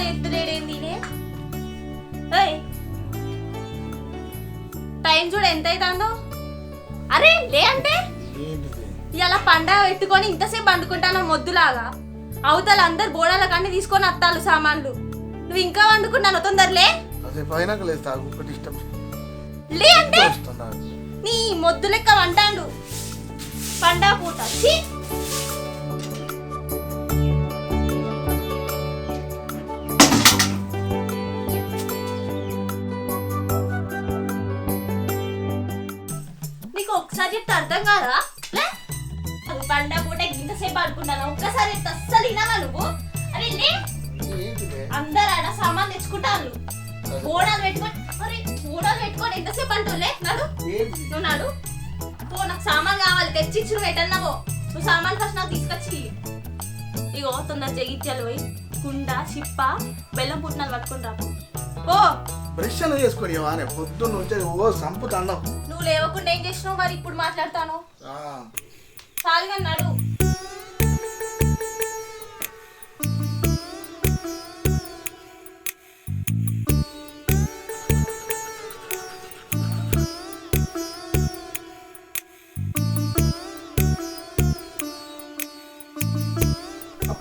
ఒకసారి ఎత్తులేడేంది టైం చూడ ఎంత అవుతుందో. అరే లే అంటే ఇలా పండగ పెట్టుకొని ఇంతసేపు వండుకుంటాను మొద్దులాగా. అవతల అందరు బోడాల కంటే తీసుకొని వస్తాను సామాన్లు. నువ్వు ఇంకా వండుకున్నాను తొందరలే. లే అంటే నీ మొద్దు లెక్క వంటాడు పండగ పూట. నీకు ఒకసారి చెప్తే అర్థం కాదా? పండగ పూట ఇంతసేపు ఆడుకుంటాను ఒక్కసారి అస్సలు వినావా నువ్వు? అరే లే అందరు ఆడ సామాన్ తెచ్చుకుంటాను. బోడాలు పెట్టుకొని ఎంతసేపు అంటులే నడు. నువ్వు నాడు పో, నాకు సామాన్ కావాలి. తెచ్చిచ్చు నువ్వు ఎటన్నావో. నువ్వు సామాన్ ఫస్ట్ నాకు తీసుకొచ్చి ఇగో తొందర జగిత్యాలు పోయి కుండ చిప్ప బెల్లం పుట్టినాలు పట్టుకుని రాపు. ఓ బ్రష్ చేసుకొని పొద్దున్న ఓ సంపుతాను. నువ్వు లేవకుండా ఏం చేసినావు మరి? ఇప్పుడు మాట్లాడతాను చాలుగా నడు.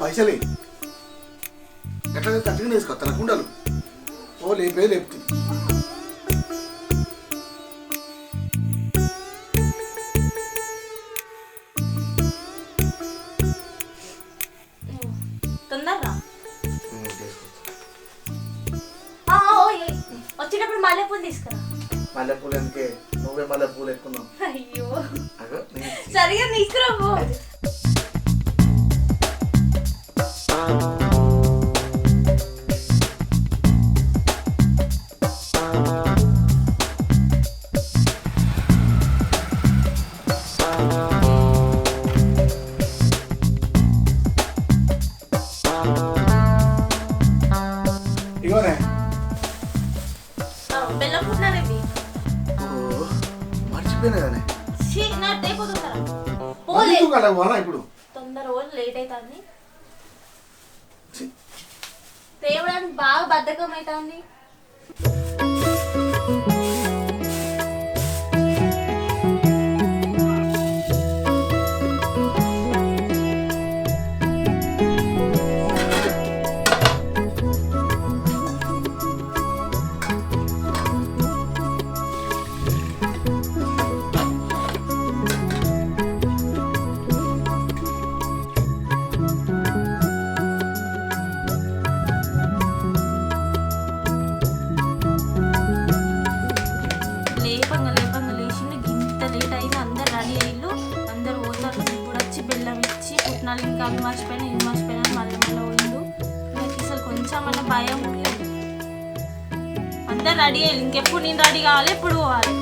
పైసలే ఎట్లా తట్టుకుని వేసుకొస్తా కుండలు ఓ లేపే లేపుతుంది. తొందరరా వచ్చేటప్పుడు మల్లెపూలు తీసుకురా. మల్లెపూలు ఎందుకే? నువ్వే మల్లెపూలు ఎక్కున్నావు. అయ్యో సరిగా తీసుకురావు. ఇగోనే బెల్లం పుట్టినారేవి మర్చిపోయినా కానీ ఇప్పుడు తొందర రోజు లేట్ అవుతుంది. తేవడానికి బాగా బద్ధకం అవుతుంది. ఇంకా అవి మర్చిపోయినా ఇవి మర్చిపోయినా మళ్ళీ పోయిండు. నాకు అసలు కొంచెం భయం లేదు. అందరు రెడీ అయ్యి ఇంకెప్పుడు నేను రెడీ కావాలి, ఎప్పుడు పోవాలి.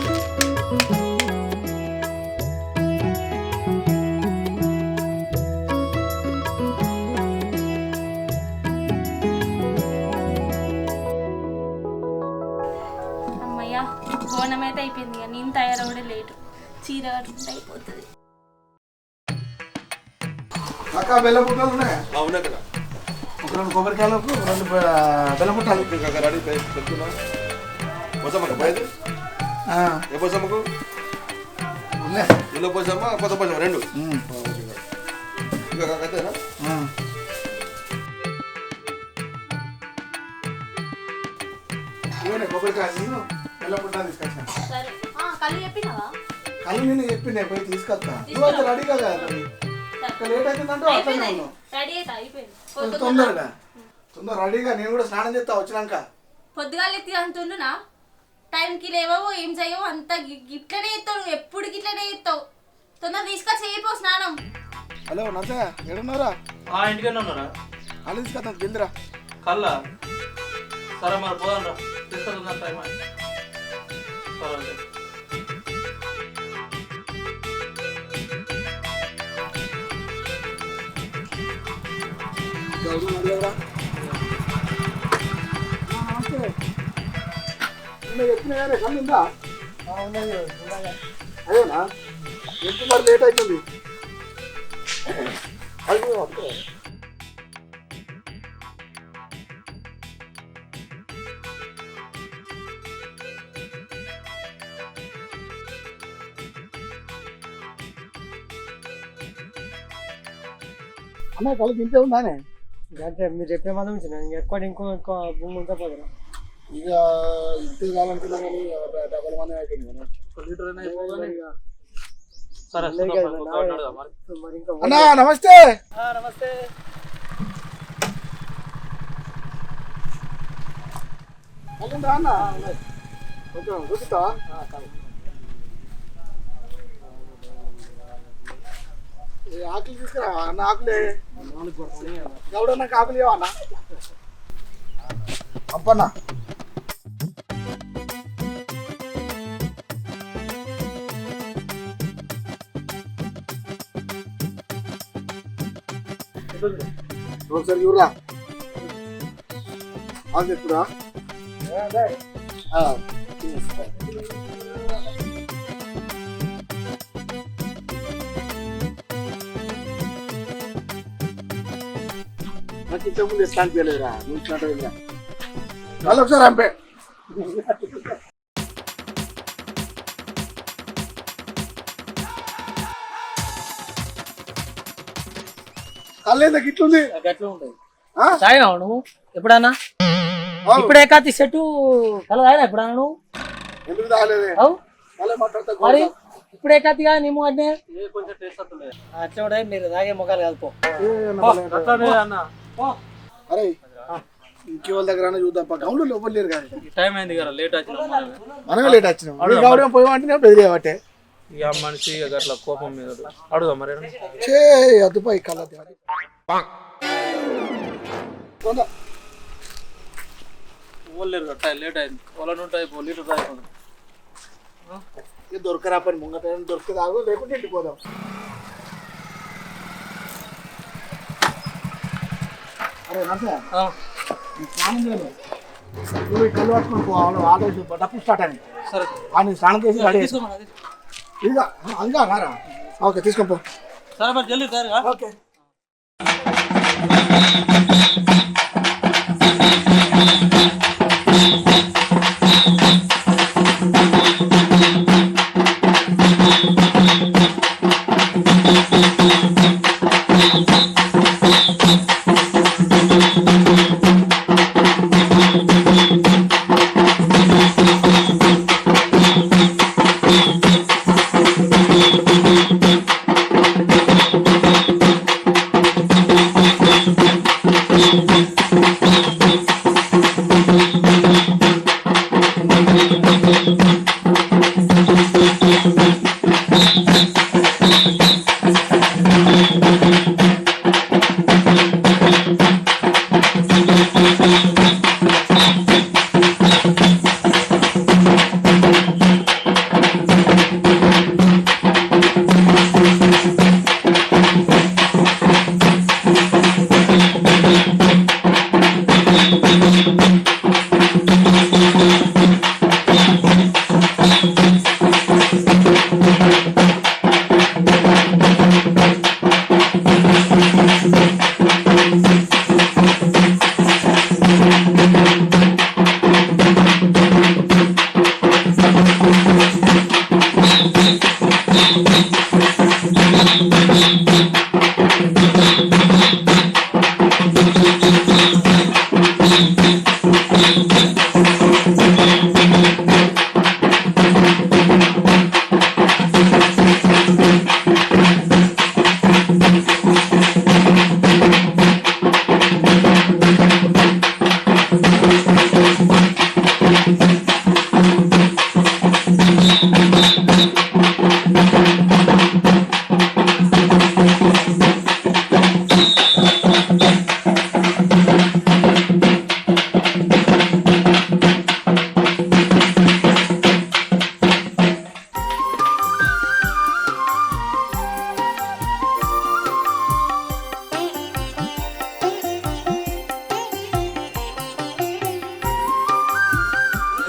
అమ్మయ్య బోనం అయితే అయిపోయింది. నేను తయారవడే లేటు. చీర కట్టుకుంటే అయిపోతుంది. అక్క బెల్లం పుట్టాలు ఉన్నాయా? ఉన్నాయి కదా. ఒక రెండు కొబ్బరికాయలకు రెండు బెల్లం పుట్టాలు రెడీ పెడుతున్నా. పోసమ్మకు బయలు ఏ పోసమ్మకు ఇల్లు పోసమ్మ కొత్త పోసమ్మ రెండు ఇంకా కాకతేనా? కొబ్బరికాయ బెల్లం పుట్టాలు తీసుకొచ్చాను. కళ్ళు నేను చెప్పిండే పోయి తీసుకొస్తా. నువ్వు రెడీ కదా లేట్ అవుతుందంటే తొందరగా రెడీగా నేను కూడా స్నానం చేస్తా వచ్చినాక. పొద్దుగాల ఎత్తి అంటున్నా టైంకి లేవో ఏం చేయవు అంత గిట్లనే ఎత్తావు. నువ్వు ఎప్పుడు గిట్లనే ఎత్తావు. తొందర తీసుకొచ్చి అయిపో స్నానం. హలో నర్సయ్య ఎడున్నారా? ఇంటికన్నా ఉన్నారా? కళ్ళు తీసుకొస్తా జల్దిరా. కల్లా సరే మరి పోదాం రా. తీసుకెళ్తున్నా టైం సరే. కళ్ళుందా? అదేనా? ఎంత మరి లేట్ అవుతుంది. అన్న కళ్ళు ఇంతే ఉందానే అంటే మీరు చెప్పే మంది ఉంచిన ఇంకో భూమి ఉంటే పోదురా ఇక ఇంతే కావాలనుకున్నా కానీ డబ్బుల మంది అయిపోయింది అన్నా నమస్తే. నమస్తే. అన్న కొంచెం చూపిస్తావా? ఆకులు తీసుకురా అన్న. ఆకులే ఎవడన్నా ఆకులు ఇవ్వ అన్న. అప్పన్న ఒకసారి చూడరా. ఆకు చెప్పురా. నాకు ఇంతకుముందు ఎట్లా అనిపించలేదురా నువ్వు ఇచ్చినట్టు. మళ్ళీ ఒకసారి అంపే. కళ్ళు ఎంత గిట్లుంది. గట్లా ఉంటుంది. తాగినావు నువ్వు ఎప్పుడన్నా? ఇప్పుడే కాతి చెట్టు కల తాగినా ఎప్పుడన్నా నువ్వు? ఎందుకు తాగలేదే? మరి ఇప్పుడే కాతిగా నిమ్ము అంటే అట్లా కూడా మీరు తాగే మొక్కలు కలుపు. అరే ఇంకెవరి దగ్గర చూద్దాం. గౌన్లో లోపల లేరు కానీ టైం అయింది కదా, లేట్ వచ్చిన మనమే లేట్ వచ్చినాం. గౌరవం పోయామంటే బెదిరేవటే ఇక మనిషి అట్లా కోపం మీద అడుగుదా మరి చే అదుపై కళ్ళ లేరు లేట్ అయింది. వాళ్ళని ఉంటాయి లీటర్ తాగిపోదు. దొరకరా పని ముంగట దొరికి తాగు లేకుంటే ఇంటిపోదాం. అరే స్నానం చేయలేదు. నువ్వు కళ్ళు పట్టుకొని పోవాలి. ఆటో డబ్బు స్టార్ట్ అయింది. సరే అని స్నానం చేసి రెడీ ఇదిగా అందుగా రారా. ఓకే తీసుకొని పో. సరే మరి జల్దీ సార్. ఓకే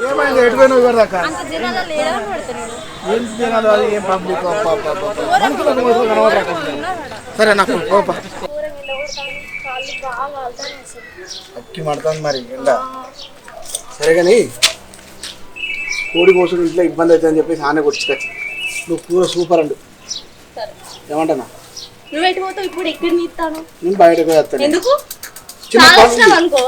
ఏమైంది? ఎటుపోయినావు ఇవాళ దాకా? ఏం తినాలో అది ఏం పబ్లిక్ సరే నాకు అక్కి మడుతుంది మరి ఎండ. సరే కానీ కోడి కోసుడు ఇంట్లో ఇబ్బంది అవుతుందని చెప్పేసి ఆనే కొట్టుకొచ్చి నువ్వు కూర సూపర్ అండు. ఏమంటానా నువ్వు ఎటు పోతావు ఇప్పుడు? ఎక్కడ నీస్తాను నేను బయటకు వేస్తాను. ఎందుకు? చిన్న పని. తాగొచ్చినావు అనుకో,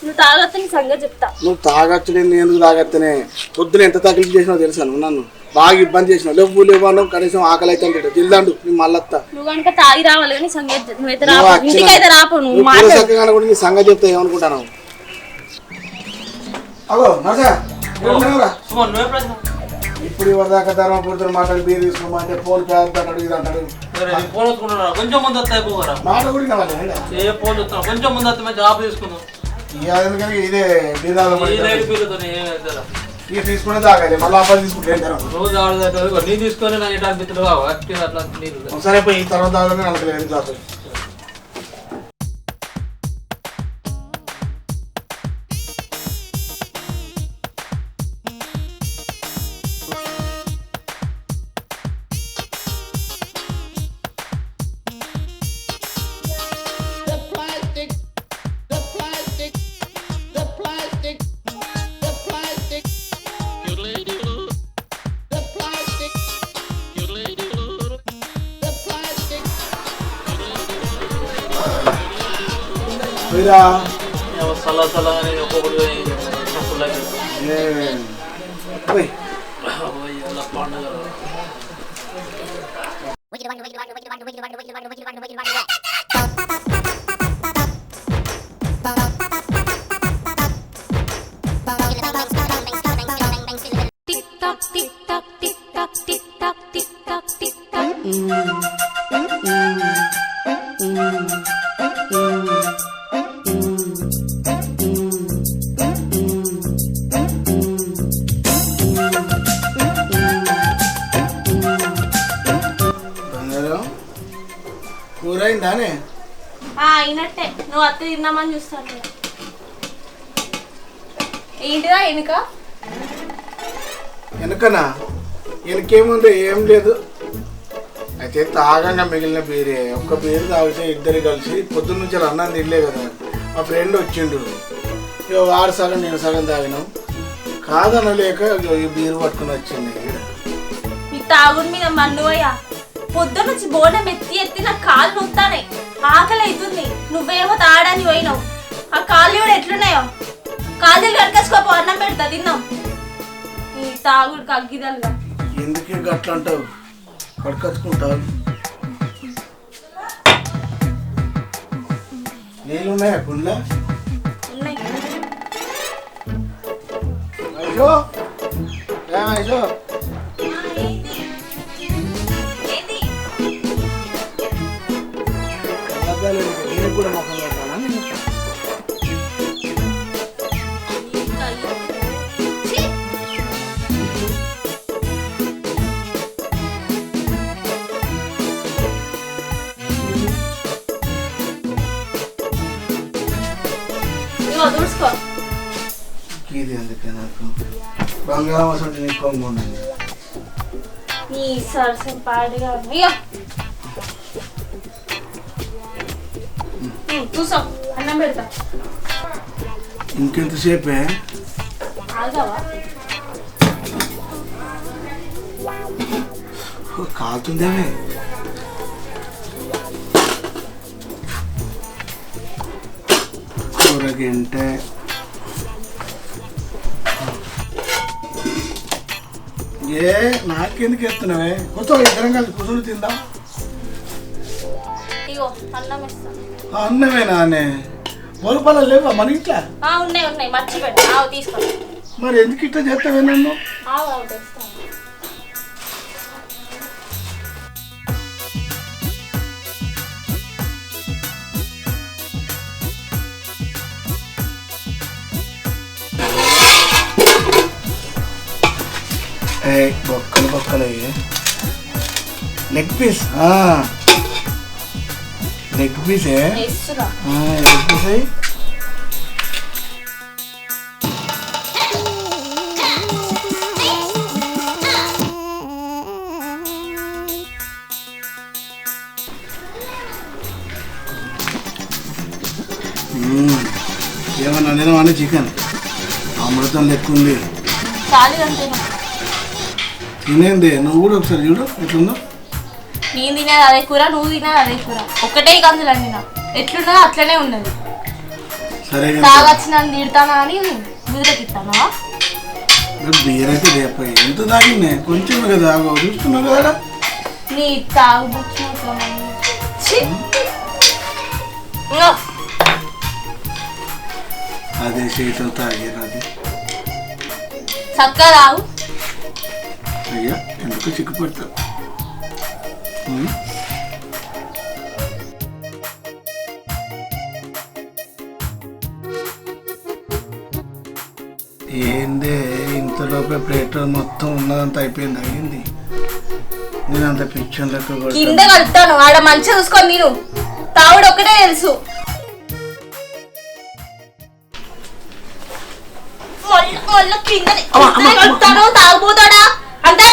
నువ్వు తాగొస్తే నీ సంగతి చెప్తా. నువ్వు తాగొచ్చు, నేను ఎందుకు తాగత్తనే? పొద్దున ఎంత తగిలి చేసినావు తెలుసా నువ్వు? నన్ను బాగా ఇబ్బంది చేసినావు. లేవు అన్నావు, కనీసం ఆకలి అయితే జిల్లాండు నీ మళ్ళత్తా. నువ్వు కనుక తాగి రావాలి కానీ సంగతి నువ్వైతే రాపు, ఇంటికైతే రాపు. నువ్వు చక్కగా కూడా నీ సంగతి చెప్తా ఏమనుకుంటాను? అగో నర్సా సుమన్ నువ్వే ప్రశ్న ఇప్పుడు ఇవరిదాకా ధర్మపురితో మాట్లాడి బీర్ తీసుకోమంటే ఫోన్ పేదంటాడు ఇది అంటాడు. ఫోన్ వస్తుకున్నా కొంచెం ముందు వస్తాయి పోగరా మాట కూడా కావాలి ఏ ఫోన్ చూస్తున్నా కొంచెం ముందు వస్తే మేము జాబ్ తీసుకుందాం. ఎందుకని ఇదే బీదాలు ఈ లైట్ బిల్లుతో ఏమైతే ఇక తీసుకునే తాగాలి, మళ్ళీ అబ్బాయి తీసుకుంటే రోజు ఆడదాకా నీ తీసుకొని నా ఇటు అనిపిస్తుంది అట్లా నీళ్ళు సరే పోయి ఈ తర్వాత తాగడమే నలకలేదు క్లాసు. సలా సలా అని ఒక్కొక్కటి పండుగ కూర అయిందానే? అయినట్టే. నువ్వు అత్త తిన్నామని చూస్తాను. ఏంటిదా వెనుక? వెనుకనా? వెనకేముంది, ఏం లేదు. అయితే తాగంగా మిగిలిన బీరే. ఒక్క బీరు తాగితే ఇద్దరు కలిసి పొద్దున్న నుంచి అన్నం తినలే కదా. మా ఫ్రెండ్ వచ్చిండు, ఇక వాడు సగం నేను సగం తాగినాం. కాదనలేక ఈ బీరు పట్టుకుని వచ్చింది. ఈ తాగుడు మీద మన్నువయ్యా. పొద్దున్న నుంచి బోనం ఎత్తి నా కాళ్ళు నొత్తానే, ఆకలి అవుతుంది. నువ్వేమో తాగడానికి పోయినావు. ఆ కాళ్ళు కూడా ఎట్లున్నాయో, కాళ్ళు కడకేసుకోపో, అన్నం పెడతా తిన్నాం. ఈ తాగుడు కగ్గిదలుగా. ఎందుకే గట్ల అంటావు? కడకచ్చుకుంటావు. నీళ్ళు ఉన్నాయా గుళ్ళ? ఉన్నాయి. ఐజో ఐజో నేను కూడా మొక్కలు పెట్టాలా? చూసుకో. ఇది అందుకే నాకు బంగారం అసలు నింపుకొని ఉన్నది. ఈ సరసం పాడుగా అయ్యో చూసా, అన్నం పెడతా. ఇంకెంతసేపే? ఆగావా? కాలుతుందేమే. కూరగంట ఏ నాకెందుకు ఎత్తున్నావే? కూర్చో, ఇద్దరం కలిసి కూర్చొని తిందాం. ఇగో అన్నం ఇస్తాను. అన్నమేనా? బోరుపాలు లేవా మన ఇంట్లో? ఉన్నాయి ఉన్నాయి, మర్చిపెట్టు. ఆవు తీసుకో. మరి ఎందుకు ఇట్లా చేస్తావే నన్ను? ఆవు ఆవు తెస్తాను. బొక్కలు బొక్కలు లెగ్ పీస్. లెగ్ పీసే. లెగ్ పీస్ అయ్యి ఏమన్నా నేను చికెన్ అమృతం లెక్క ఉంది. తినేంది నువ్వు కూడా ఒకసారి చూడు ఎట్లుందో. నేను తినేది అదే కూర, నువ్వు తినేది అదే కూర, ఒకటే గంజులండి నా ఎట్లున్నదో అట్లనే ఉన్నది. సరే తాగొచ్చిన తిడతానా అని ముద్రకిస్తానా? బీర్ అయితే రేపు ఎంత తాగిందే, కొంచెం కదా చూస్తున్నావు కదా. నీ తాగు అదే చేతులు తాగేది చక్కగా తాగు. అయ్యా ఎందుకు చిక్కుపడతావు? ఏందే ఇంతలోపే ప్లేట్ మొత్తం ఉన్నదంతా అయిపోయింది. అయింది నేను అంత పిచ్చం లెక్క కింద కలుపుతాను, ఆడ మంచిగా చూసుకొని నేను తావుడు ఒక్కటే తెలుసు. మళ్ళీ కింద కలుపుతాను, తాగుపోతాడా అంటే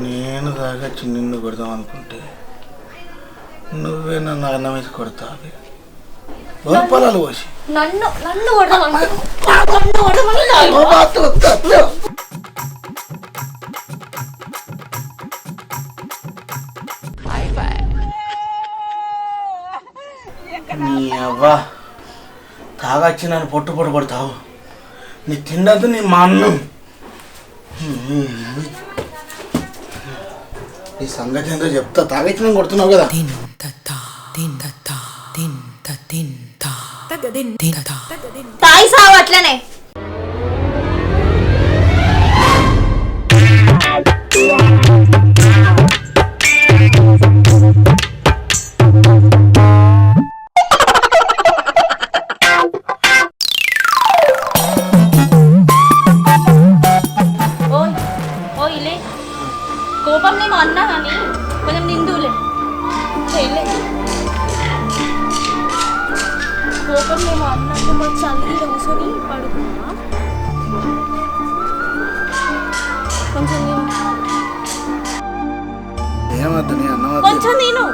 నేను తాగచ్చి నిన్ను కొడదాం అనుకుంటే నువ్వే నన్ను అన్నం వేసి కొడతావి. పొలాలు పోసి నన్ను కొడదామన్నా నీ అవ్వా తాగచ్చి నన్ను పొట్టు కొడతావు. నీ తిండదు నీ మా అన్నం. ఈ సంగతి ఏంటో చెప్తా. తాగచ్చి నేను కొడుతున్నావు కదా. తాయి సావు అట్లనే. కోపం నేను అన్నా కానీ కొంచెం నిందులే కోపం మేము అన్నట్టు మాకు చల్లి కూర్చొని పడుకున్నా కొంచెం ఏమద్దు నీ అన్నం కొంచెం నేను